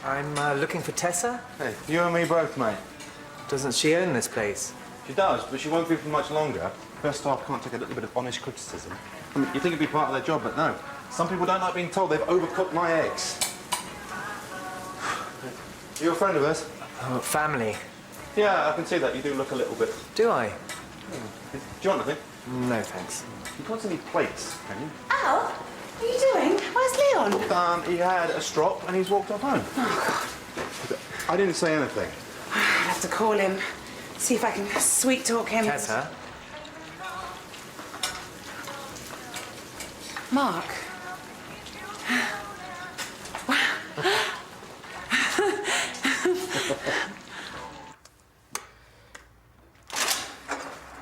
I'm looking for Tessa. Hey, you and me both, mate. Doesn't she own this place? She does, but she won't be for much longer. First staff can't take a little bit of honest criticism. I mean, you think it'd be part of their job, but no. Some people don't like being told they've overcooked my eggs. You a friend of hers? Oh, family. Yeah, I can see that. You do look a little bit. Do I? Do you want anything? No, thanks. You can't see any plates, can you? Al, what are you doing? Where's Leon? He had a strop and he's walked off home. Oh, God. I didn't say anything. I'll have to call him, see if I can sweet talk him. Tessa? Mark.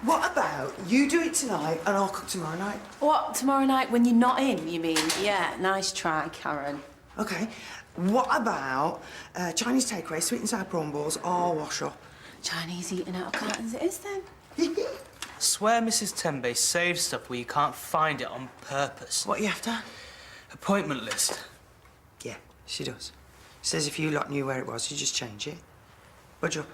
What about you do it tonight and I'll cook tomorrow night? What, tomorrow night when you're not in, you mean? Yeah, nice try, Karen. Okay. What about Chinese takeaway, sweet and sour prawn balls, or wash up? Chinese eating out of cartons it is then. Swear Mrs. Tembe saves stuff where you can't find it on purpose. What are you after? Appointment list. Yeah, she does. Says if you lot knew where it was, you just change it. Budge up.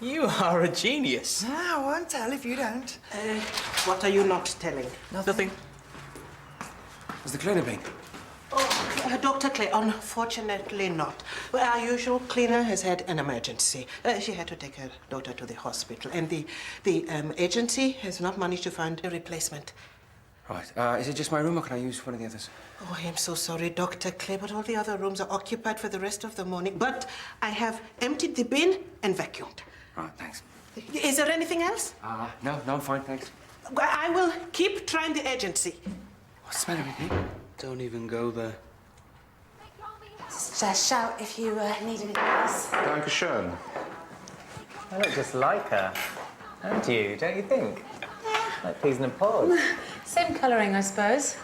You are a genius. I won't tell if you don't. What are you not telling? Nothing. Has the cleaner been? Dr. Clay, unfortunately not. Well, our usual cleaner has had an emergency. She had to take her daughter to the hospital, and the agency has not managed to find a replacement. Right. Is it just my room, or can I use one of the others? Oh, I'm so sorry, Dr. Clay, but all the other rooms are occupied for the rest of the morning. But I have emptied the bin and vacuumed. Right, thanks. Is there anything else? No, I'm fine, thanks. Well, I will keep trying the agency. What's the matter with you? Don't even go there. Just shout if you need anything else. Dankeschön. I look just like her. And you, don't you think? Yeah. Like peas in a pod. Same colouring, I suppose.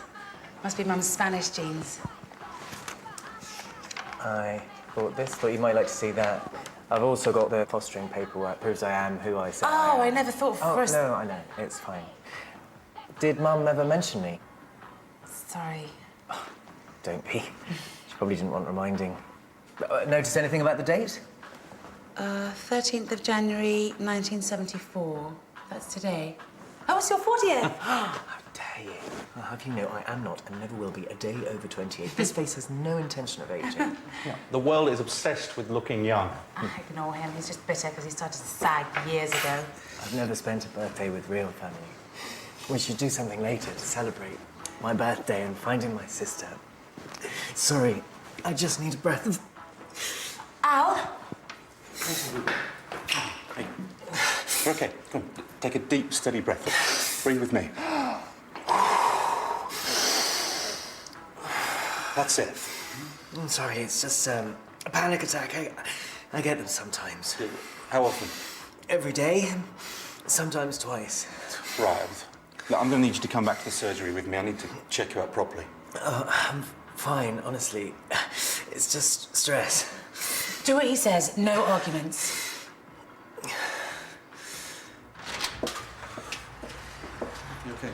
Must be Mum's Spanish genes. I bought this. Thought you might like to see that. I've also got the fostering paperwork. Proves I am who I say I am. I never thought for us. No, I know. It's fine. Did Mum ever mention me? Sorry. Don't be. She probably didn't want reminding. Notice anything about the date? 13th of January, 1974. That's today. Oh, it's your 40th. How dare you? I'll have you know I am not and never will be a day over 28. This face has no intention of aging. The world is obsessed with looking young. Ignore him. He's just bitter because he started to sag years ago. I've never spent a birthday with real family. We should do something later to celebrate my birthday and finding my sister. Sorry, I just need a breath of... Al? Hey. Okay, come on. Take a deep, steady breath. Breathe with me. That's it. I'm sorry, it's just a panic attack. I get them sometimes. How often? Every day, sometimes twice. Right. Look, I'm going to need you to come back to the surgery with me. I need to check you out properly. I'm fine, honestly. It's just stress. Do what he says. No arguments. You okay?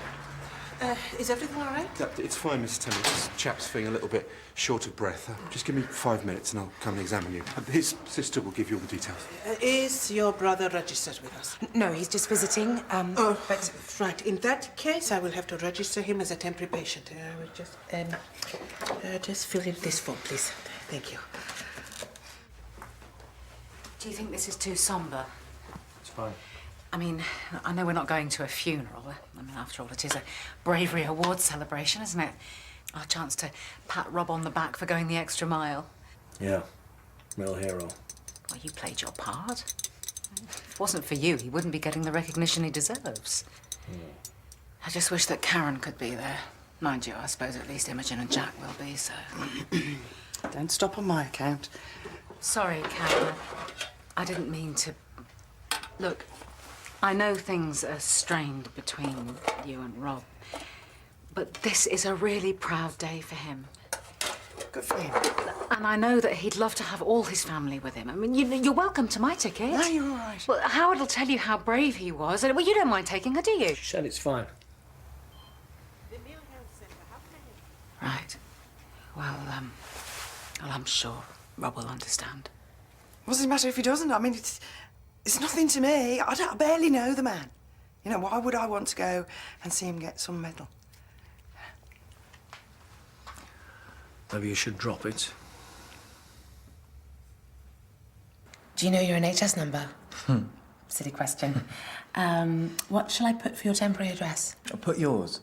Is everything all right? Yeah, it's fine, Mrs. Temmie. This chap's feeling a little bit short of breath. Just give me 5 minutes and I'll come and examine you. His sister will give you all the details. Is your brother registered with us? No, he's just visiting. But right. In that case, I will have to register him as a temporary patient. I will just fill in this form, please. Thank you. Do you think this is too somber? It's fine. I mean, I know we're not going to a funeral. I mean, after all, it is a bravery award celebration, isn't it? Our chance to pat Rob on the back for going the extra mile. Yeah, real hero. Well, you played your part. If it wasn't for you, he wouldn't be getting the recognition he deserves. I just wish that Karen could be there. Mind you, I suppose at least Imogen and Jack will be, so... Don't stop on my account. Sorry, Karen. I didn't mean to... Look, I know things are strained between you and Rob, but this is a really proud day for him. Good for him. And I know that he'd love to have all his family with him. I mean, you're welcome to my ticket. No, you're all right. Well, Howard will tell you how brave he was. Well, you don't mind taking her, do you? She said it's fine. Well, I'm sure Rob will understand. What does it matter if he doesn't? I mean, it's nothing to me. I barely know the man. You know, why would I want to go and see him get some medal? Maybe you should drop it. Do you know your NHS number? Silly question. What shall I put for your temporary address? I'll put yours,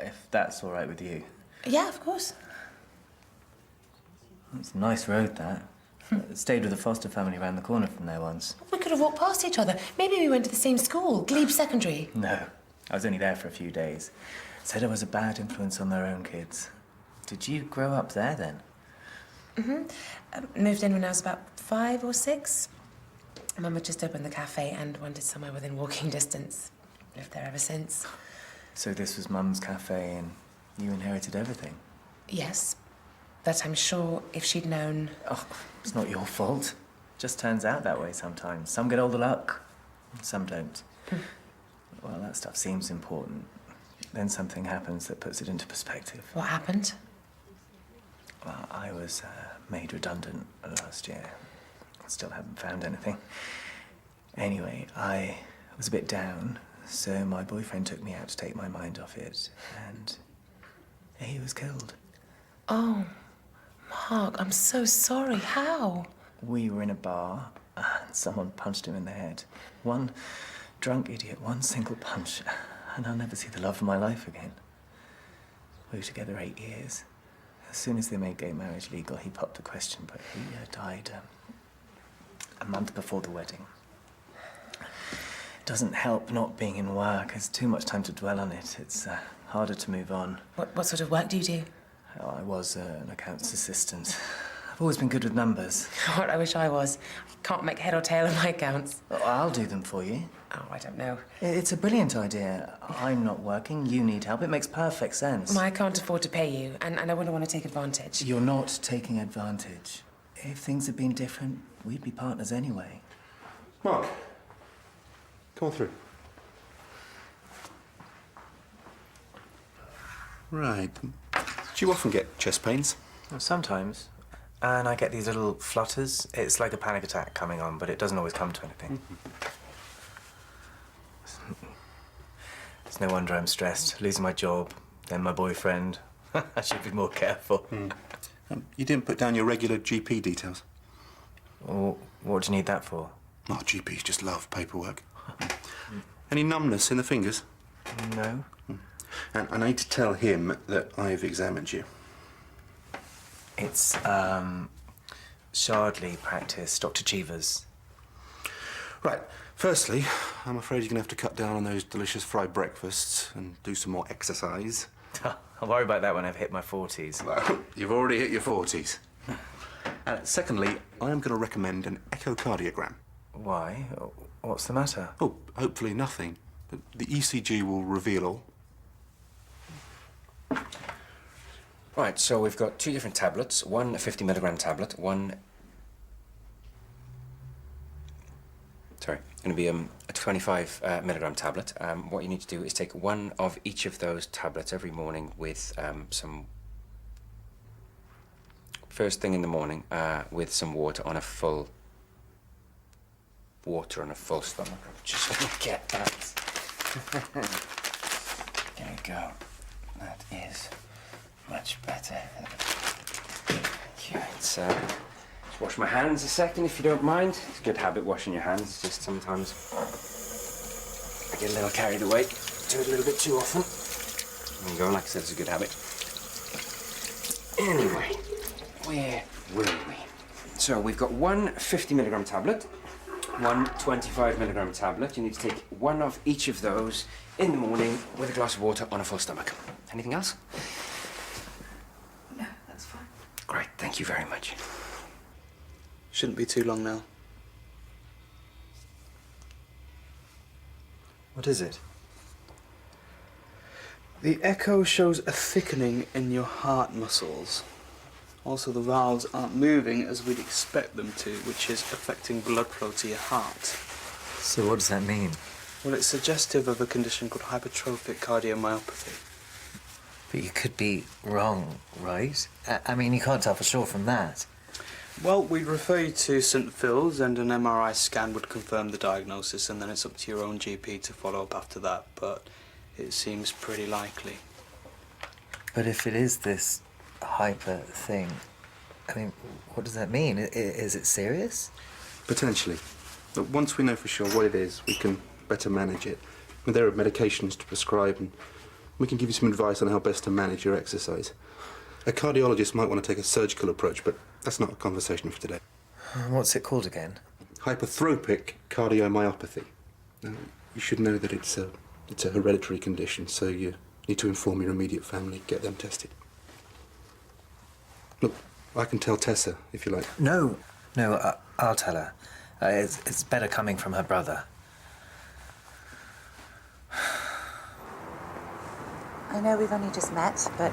if that's all right with you. Yeah, of course. It's a nice road, that. Stayed with the Foster family round the corner from there once. We could have walked past each other. Maybe we went to the same school, Glebe Secondary. No, I was only there for a few days. Said I was a bad influence on their own kids. Did you grow up there then? Moved in when I was about 5 or 6. Mum had just opened the cafe and wanted somewhere within walking distance. Lived there ever since. So this was Mum's cafe and you inherited everything? Yes, but I'm sure if she'd known... Oh, it's not your fault. Just turns out that way sometimes. Some get all the luck, some don't. Well, that stuff seems important. Then something happens that puts it into perspective. What happened? Well, I was made redundant last year. Still haven't found anything. Anyway, I was a bit down, so my boyfriend took me out to take my mind off it, and he was killed. Oh, Mark, I'm so sorry. How? We were in a bar, and someone punched him in the head. One drunk idiot, one single punch, and I'll never see the love of my life again. We were together 8 years. As soon as they made gay marriage legal, he popped the question, but he died a month before the wedding. It doesn't help not being in work. There's too much time to dwell on it. It's harder to move on. What sort of work do you do? Oh, I was an accounts assistant. I've always been good with numbers. God, I wish I was. Can't make head or tail of my accounts. Oh, I'll do them for you. Oh, I don't know. It's a brilliant idea. I'm not working, you need help. It makes perfect sense. I can't afford to pay you, and I wouldn't want to take advantage. You're not taking advantage. If things had been different, we'd be partners anyway. Mark, come on through. Right. Do you often get chest pains? Sometimes. And I get these little flutters. It's like a panic attack coming on, but it doesn't always come to anything. It's no wonder I'm stressed. Losing my job, then my boyfriend. I should be more careful. You didn't put down your regular GP details? Well, what do you need that for? Oh, GPs just love paperwork. Any numbness in the fingers? No. And I need to tell him that I've examined you. It's, Shardley practice, Dr. Cheever's. Right. Firstly, I'm afraid you're going to have to cut down on those delicious fried breakfasts and do some more exercise. I'll worry about that when I've hit my 40s. Well, you've already hit your 40s. Secondly, I am going to recommend an echocardiogram. Why? What's the matter? Oh, hopefully nothing. But the ECG will reveal all. Right, so we've got 2 different tablets. One a 50 milligram tablet, one... Sorry, going to be a 25 milligram tablet. What you need to do is take one of each of those tablets every morning with some... First thing in the morning, with some water on a full... stomach. I'm just going to get that. There we go. That is much better. Yeah, it's, just wash my hands a second if you don't mind. It's a good habit washing your hands. It's just sometimes I get a little carried away. Do it a little bit too often. There you go, like I said, it's a good habit. Anyway, where were we? So we've got one 50 milligram tablet, one 25 milligram tablet. You need to take one of each of those in the morning with a glass of water on a full stomach. Anything else? No, that's fine. Great, thank you very much. Shouldn't be too long now. What is it? The echo shows a thickening in your heart muscles. Also, the valves aren't moving as we'd expect them to, which is affecting blood flow to your heart. So what does that mean? Well, it's suggestive of a condition called hypertrophic cardiomyopathy. But you could be wrong, right? I mean, you can't tell for sure from that. Well, we'd refer you to St Phil's and an MRI scan would confirm the diagnosis, and then it's up to your own GP to follow up after that, but it seems pretty likely. But if it is this hyper thing, I mean, what does that mean? Is it serious? Potentially. But once we know for sure what it is, we can better manage it. And there are medications to prescribe, and we can give you some advice on how best to manage your exercise. A cardiologist might want to take a surgical approach, but that's not a conversation for today. What's it called again? Hypertrophic cardiomyopathy. Now, you should know that it's a hereditary condition, so you need to inform your immediate family, get them tested. Look, I can tell Tessa, if you like. No, I'll tell her. It's better coming from her brother. I know we've only just met, but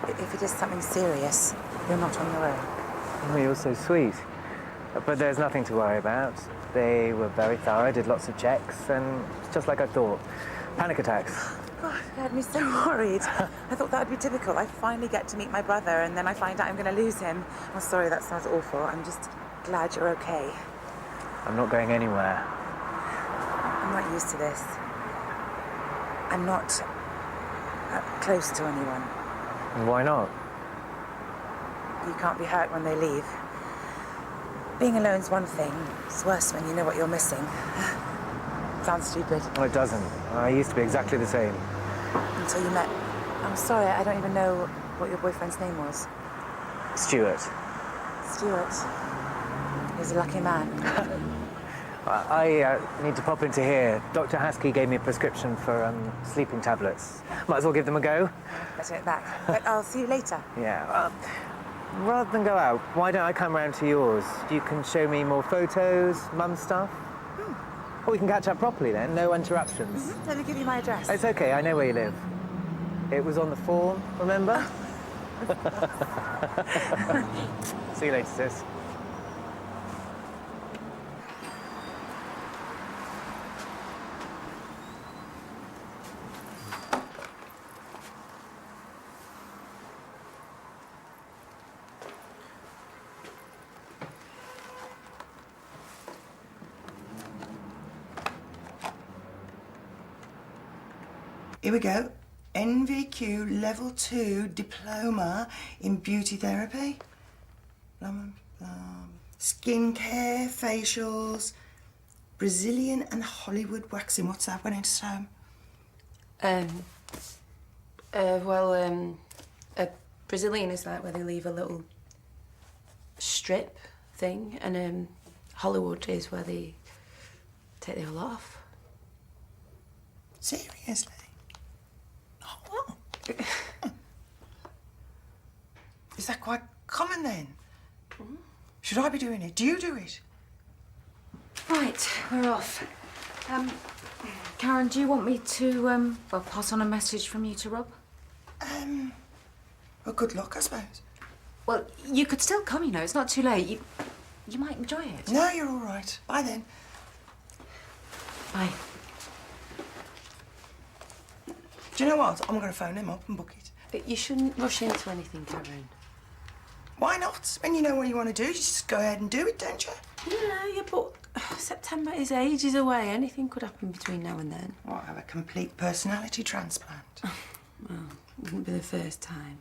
if it is something serious, you're not on your own. Oh, you're so sweet. But there's nothing to worry about. They were very thorough, did lots of checks, and it's just like I thought. Panic attacks. God, it had me so worried. I thought that would be typical. I finally get to meet my brother, and then I find out I'm going to lose him. Oh, sorry, that sounds awful. I'm just glad you're okay. I'm not going anywhere. I'm not used to this. I'm not close to anyone. And why not? You can't be hurt when they leave. Being alone's one thing. It's worse when you know what you're missing. Sounds stupid. Well, it doesn't. I used to be exactly the same. Until you met... I'm sorry, I don't even know what your boyfriend's name was. Stuart. Stuart. He's a lucky man. I need to pop into here. Dr. Haskey gave me a prescription for sleeping tablets. Might as well give them a go. Better get back. But I'll see you later. Yeah. Rather than go out, why don't I come round to yours? You can show me more photos, mum's stuff. Or we can catch up properly then, no interruptions. Let me give you my address. It's okay, I know where you live. It was on the form, remember? See you later, sis. Here we go. NVQ Level 2 Diploma in Beauty Therapy. Skin care, facials, Brazilian and Hollywood waxing. What's that? When into stone? A Brazilian is like where they leave a little strip thing, and Hollywood is where they take the whole lot off. Seriously? Oh. Is that quite common then? Should I be doing it? Do you do it? Right, we're off. Karen, do you want me to, pass on a message from you to Rob? Well, good luck, I suppose. Well, you could still come, you know. It's not too late. You might enjoy it. No, you're all right. Bye then. Bye. Do you know what? I'm going to phone him up and book it. But you shouldn't rush into anything, Karen. Why not? When you know what you want to do, you just go ahead and do it, don't you? Yeah, but September is ages away. Anything could happen between now and then. What, have a complete personality transplant? Well, it wouldn't be the first time.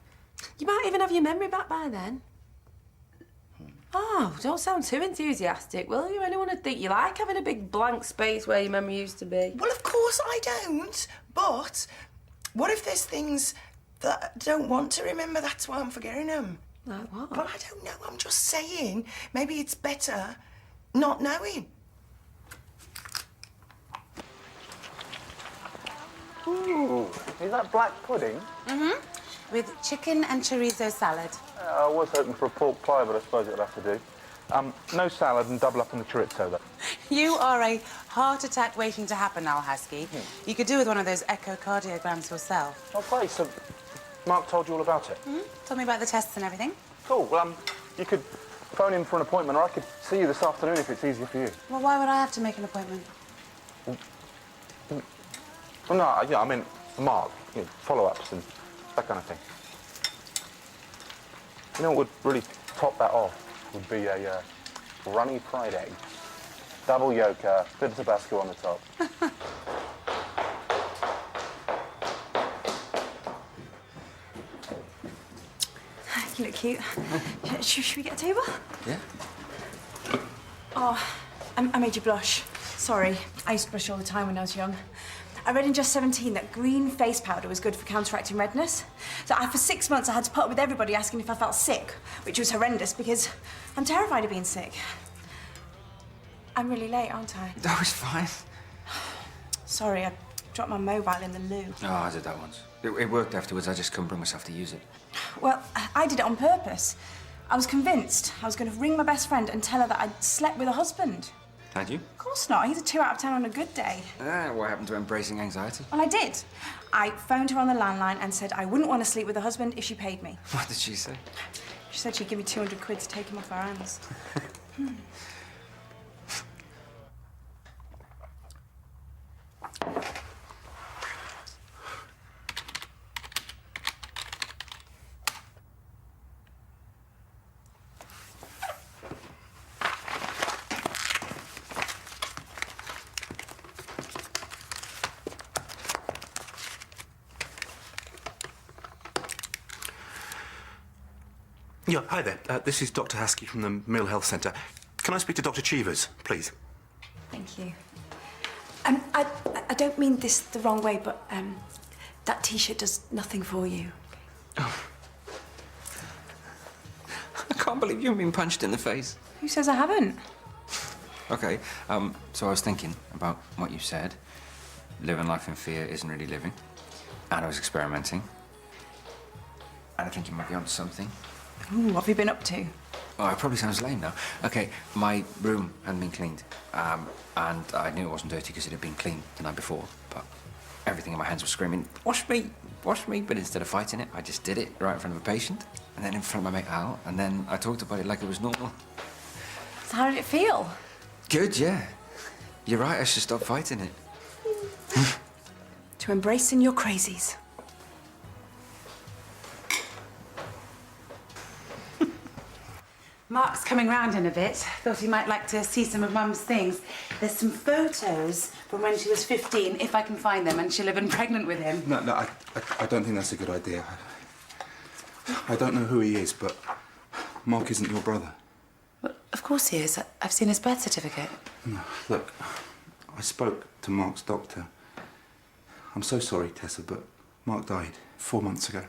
You might even have your memory back by then. Oh, don't sound too enthusiastic, will you? Anyone would think you like having a big blank space where your memory used to be. Well, of course I don't. But what if there's things that I don't want to remember? That's why I'm forgetting them. Like what? Well, I don't know. I'm just saying. Maybe it's better not knowing. Ooh, is that black pudding? Mm-hmm. With chicken and chorizo salad. I was hoping for a pork pie, but I suppose it'll have to do. No salad and double up on the chorizo, though. You are a heart attack waiting to happen now, Husky. You could do with one of those echocardiograms yourself. Oh, great. So Mark told you all about it? Told me about the tests and everything. Cool. Well, you could phone in for an appointment, or I could see you this afternoon if it's easier for you. Well, why would I have to make an appointment? Well, no, yeah, I mean, Mark, follow-ups and that kind of thing. You know what would really top that off would be a runny fried egg. Double yolk, bit of Tabasco on the top. You look cute. Should we get a table? Yeah. Oh, I made you blush. Sorry. I used to blush all the time when I was young. I read in Just 17 that green face powder was good for counteracting redness. So for 6 months I had to put up with everybody asking if I felt sick, which was horrendous because I'm terrified of being sick. I'm really late, aren't I? That was fine. Sorry, I dropped my mobile in the loo. Oh, I did that once. It worked afterwards. I just couldn't bring myself to use it. Well, I did it on purpose. I was convinced I was going to ring my best friend and tell her that I'd slept with a husband. Had you? Of course not. He's a 2 out of 10 on a good day. What happened to embracing anxiety? Well, I did. I phoned her on the landline and said I wouldn't want to sleep with a husband if she paid me. What did she say? She said she'd give me 200 quid to take him off our hands. Yeah, hi there. This is Dr. Haskey from the Mill Health Centre. Can I speak to Dr. Cheevers, please? Thank you. I don't mean this the wrong way, but that T-shirt does nothing for you. Oh. I can't believe you've been punched in the face. Who says I haven't? Okay, so I was thinking about what you said. Living life in fear isn't really living. And I was experimenting. And I think you might be onto something. Ooh, what have you been up to? Oh, it probably sounds lame now. Okay, my room hadn't been cleaned. And I knew it wasn't dirty because it had been cleaned the night before. But everything in my hands was screaming, wash me, wash me. But instead of fighting it, I just did it right in front of a patient. And then in front of my mate Al. And then I talked about it like it was normal. So how did it feel? Good, yeah. You're right, I should stop fighting it. To embracing your crazies. Mark's coming round in a bit. Thought he might like to see some of Mum's things. There's some photos from when she was 15, if I can find them, and she'll have been pregnant with him. No, I don't think that's a good idea. I don't know who he is, but Mark isn't your brother. Well, of course he is. I've seen his birth certificate. No, look, I spoke to Mark's doctor. I'm so sorry, Tessa, but Mark died 4 months ago.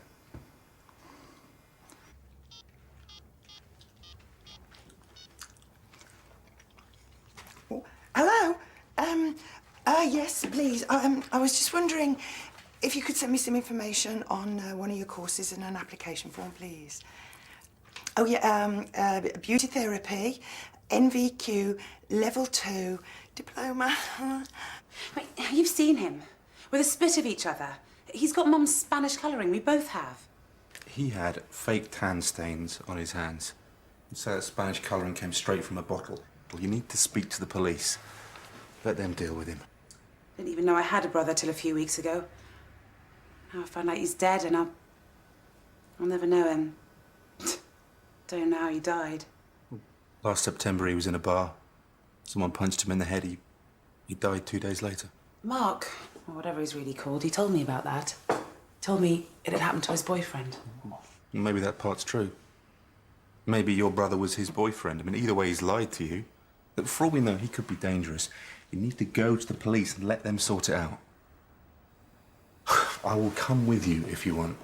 Hello? Yes, please. I was just wondering if you could send me some information on one of your courses and an application form, please. Oh, yeah, beauty therapy, NVQ, level 2, diploma. Wait, you've seen him. With a spit of each other. He's got Mum's Spanish colouring. We both have. He had fake tan stains on his hands. So that Spanish colouring came straight from a bottle. Well, you need to speak to the police. Let them deal with him. Didn't even know I had a brother till a few weeks ago. Now I find out he's dead and I'll never know him. Don't know how he died. Last September, he was in a bar. Someone punched him in the head. He died 2 days later. Mark, or whatever he's really called, he told me about that. Told me it had happened to his boyfriend. Maybe that part's true. Maybe your brother was his boyfriend. I mean, either way, he's lied to you. But for all we know, he could be dangerous. You need to go to the police and let them sort it out. I will come with you if you want.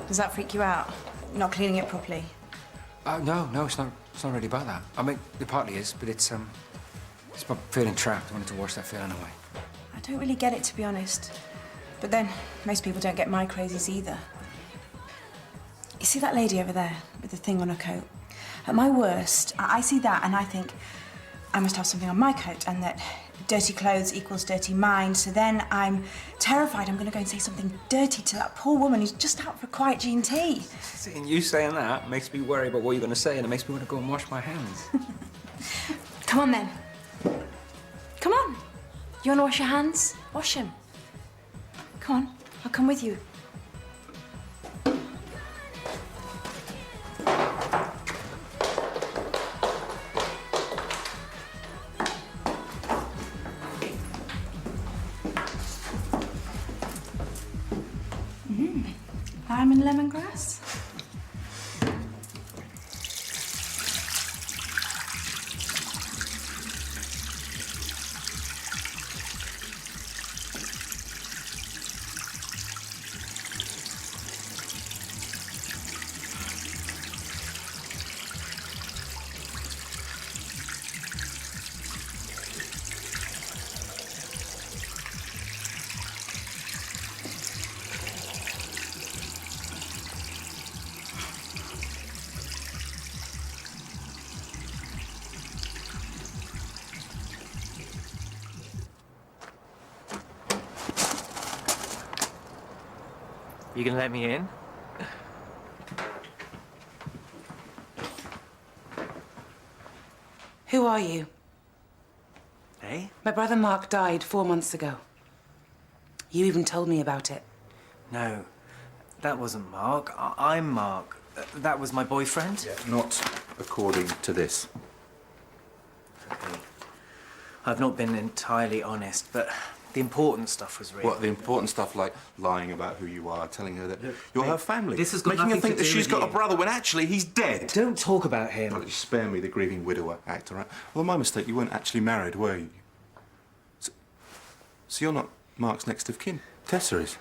Does that freak you out? Not cleaning it properly? No, it's not really about that. I mean, it partly is, but it's about feeling trapped. I wanted to wash that feeling away. I don't really get it, to be honest. But then, most people don't get my crazies either. You see that lady over there with the thing on her coat? At my worst, I see that and I think I must have something on my coat and that dirty clothes equals dirty mind. So then I'm terrified I'm going to go and say something dirty to that poor woman who's just out for a quiet G&T. Seeing you saying that makes me worry about what you're going to say, and it makes me want to go and wash my hands. Come on, then. Come on. You want to wash your hands? Wash them. Come on, I'll come with you. Lime and lemongrass. You gonna let me in? Who are you? Hey? My brother Mark died 4 months ago. You even told me about it. No, that wasn't Mark. I'm Mark. That was my boyfriend? Yeah, not according to this. Okay. I've not been entirely honest, but the important stuff was real. What, the important stuff like lying about who you are, telling her that you're her family? This has got making her nothing think to that do she's with got you. a brother when actually he's dead. Don't talk about him. Well, you spare me the grieving widower act, all right? Well, my mistake, you weren't actually married, were you? So you're not Mark's next of kin. Tessa is.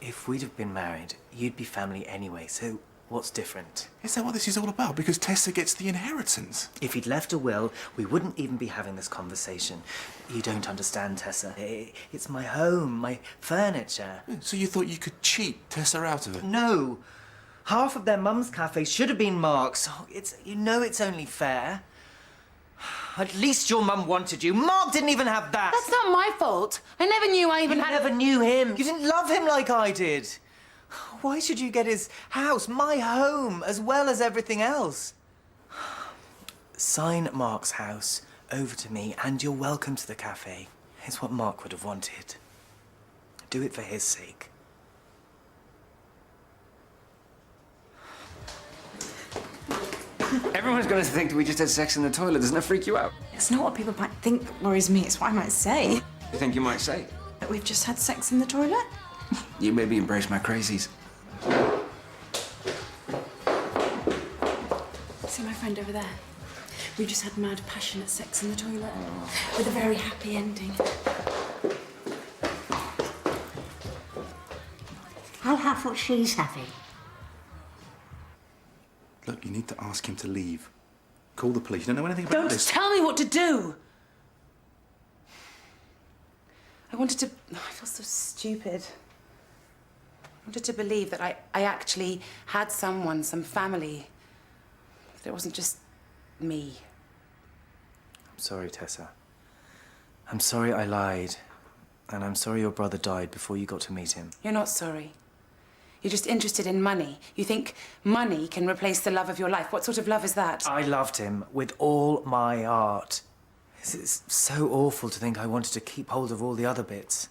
If we'd have been married, you'd be family anyway, so what's different? Is that what this is all about? Because Tessa gets the inheritance. If he'd left a will, we wouldn't even be having this conversation. You don't understand, Tessa. It's my home, my furniture. So you thought you could cheat Tessa out of it? No. Half of their mum's cafe should have been Mark's. You know it's only fair. At least your mum wanted you. Mark didn't even have that. That's not my fault. I never knew I even You had... never knew him. You didn't love him like I did. Why should you get his house, my home, as well as everything else? Sign Mark's house over to me and you're welcome to the cafe. It's what Mark would have wanted. Do it for his sake. Everyone's going to think that we just had sex in the toilet. Doesn't that freak you out? It's not what people might think that worries me, it's what I might say. You think you might say? That we've just had sex in the toilet? You maybe embrace my crazies. See my friend over there? We just had mad, passionate sex in the toilet. With a very happy ending. I'll have what she's having. Look, you need to ask him to leave. Call the police. You don't know anything about Don't this. tell me what to do! I wanted to... I feel so stupid. I wanted to believe that I actually had someone, some family. That it wasn't just me. I'm sorry, Tessa. I'm sorry I lied. And I'm sorry your brother died before you got to meet him. You're not sorry. You're just interested in money. You think money can replace the love of your life. What sort of love is that? I loved him with all my heart. It's so awful to think I wanted to keep hold of all the other bits.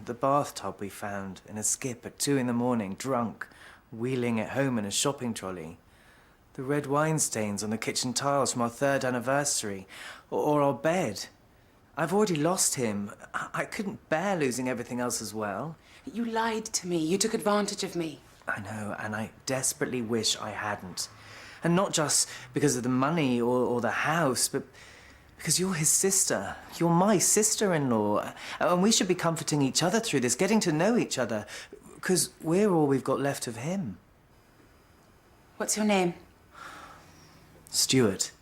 The bathtub we found in a skip at 2 in the morning, drunk, wheeling it home in a shopping trolley. The red wine stains on the kitchen tiles from our 3rd anniversary. Or our bed. I've already lost him. I couldn't bear losing everything else as well. You lied to me. You took advantage of me. I know, and I desperately wish I hadn't. And not just because of the money or the house, but because you're his sister. You're my sister-in-law. And we should be comforting each other through this, getting to know each other. Because we're all we've got left of him. What's your name? Stuart.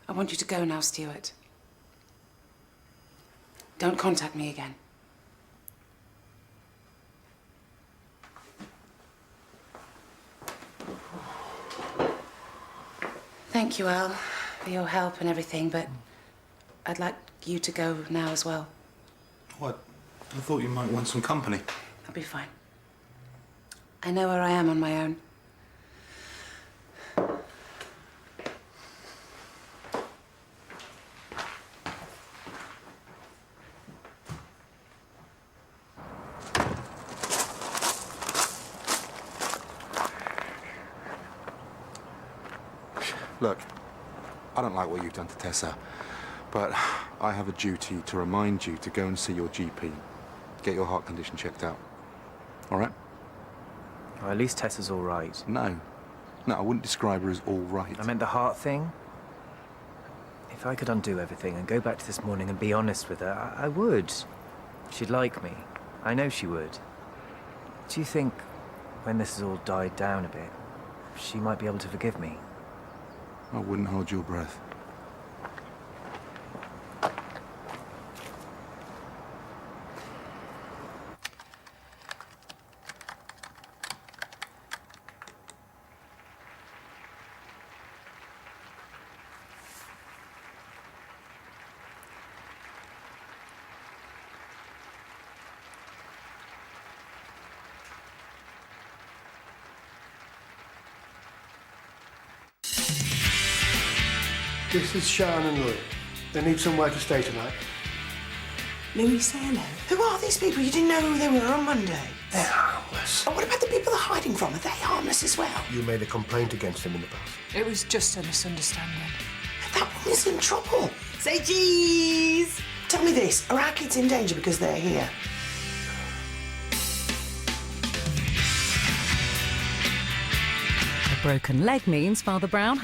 I want you to go now, Stuart. Don't contact me again. Thank you, Al, for your help and everything, but I'd like you to go now as well. What? I thought you might want some company. I'll be fine. I know where I am on my own. Look, I don't like what you've done to Tessa, but I have a duty to remind you to go and see your GP. Get your heart condition checked out. All right? Well, at least Tessa's all right. No. No, I wouldn't describe her as all right. I meant the heart thing. If I could undo everything and go back to this morning and be honest with her, I would. She'd like me. I know she would. Do you think, when this has all died down a bit, she might be able to forgive me? I wouldn't hold your breath. This is Sharon and Louis. They need somewhere to stay tonight. Louis, say hello. Who are these people? You didn't know who they were on Monday. They're harmless. Oh, what about the people they're hiding from? Are they harmless as well? You made a complaint against them in the past. It was just a misunderstanding. That woman's in trouble. Say cheese! Tell me this, are our kids in danger because they're here? A broken leg means Father Brown